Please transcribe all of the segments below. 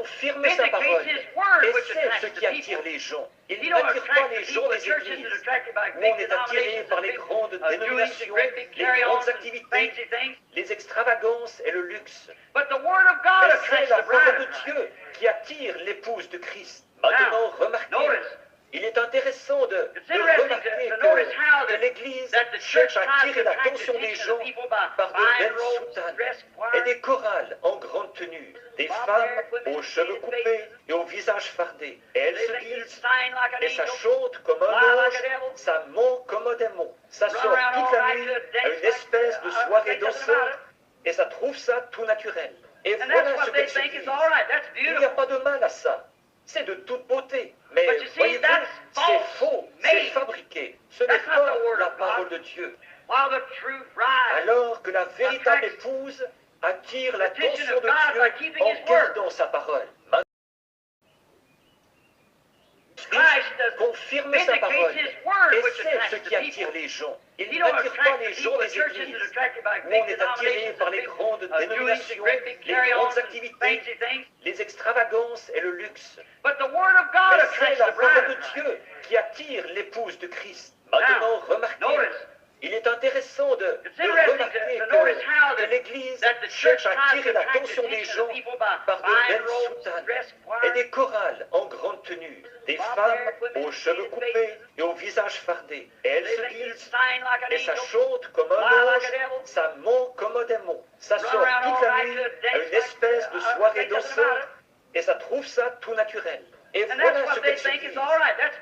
confirme sa parole. Et c'est ce qui attire les gens. Il n'attire pas les gens des églises, où on est attiré par les grandes dénominations, les grandes activités, les extravagances et le luxe. Mais c'est la parole de Dieu qui attire l'épouse de Christ. Maintenant, remarquez, il est intéressant de remarquer que l'Église cherche à attirer l'attention des gens par de belles soutanes et des chorales en grande tenue, des femmes aux cheveux coupés et au visage fardé. Et elles se disent, et ça chante comme un ange, ça ment comme un démon. Ça sort toute la nuit à une espèce de soirée dansante et ça trouve ça tout naturel. Et voilà ce qu'elles se disent. Il n'y a pas de mal à ça. C'est de toute beauté. Mais voyez-vous, c'est faux, c'est fabriqué. Ce n'est pas la parole de Dieu. Alors que la véritable épouse attire l'attention de Dieu en gardant sa parole. Christ confirme sa parole. Et c'est ce qui attire les gens. Il n'attire pas les gens des églises, où on est attiré par les grandes dénominations, les grandes activités, les extravagances et le luxe. Mais c'est la parole de Dieu qui attire l'épouse de Christ. Maintenant, remarquez, il est intéressant de remarquer que l'Église cherche à attirer l'attention des gens par de belles soutanes et des chorales en grande tenue, des femmes aux cheveux coupés et au visage fardé. Et elles se disent, et ça chante comme un ange, ça ment comme un démon. Ça sort toute la nuit à une espèce de soirée dansante et ça trouve ça tout naturel. Et voilà ce qu'elles se disent.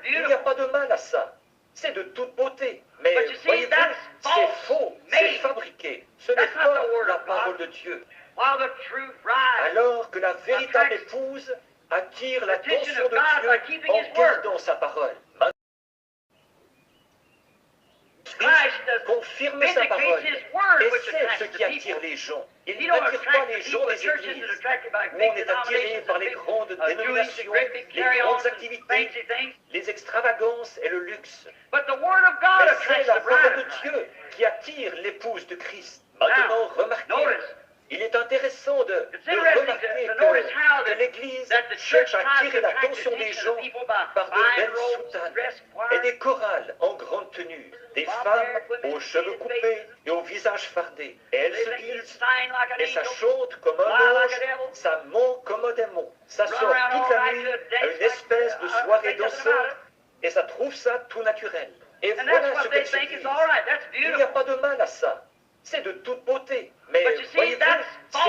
Il n'y a pas de mal à ça. C'est de toute beauté. Mais voyez-vous, c'est faux, c'est fabriqué. Ce n'est pas la parole de Dieu. Alors que la véritable épouse attire l'attention de Dieu en gardant sa parole. Christ confirme sa parole. Et c'est ce qui attire les gens. Il n'attire pas les gens des églises, où on est attiré par les grandes dénominations, les grandes activités, les extravagances et le luxe. Mais c'est la parole de Dieu qui attire l'épouse de Christ. Maintenant, remarquez, il est intéressant de remarquer que l'Église cherche à attirer l'attention des gens par de belles soutanes et des chorales en grande tenue, des femmes aux cheveux coupés et au visage fardé. Et elles se disent, et ça chante comme un ange, ça ment comme un démon. Ça sort toute la nuit à une espèce de soirée dansante et ça trouve ça tout naturel. Et voilà ce qu'elles se disent. Il n'y a pas de mal à ça. C'est de toute beauté. Mais voyez-vous, c'est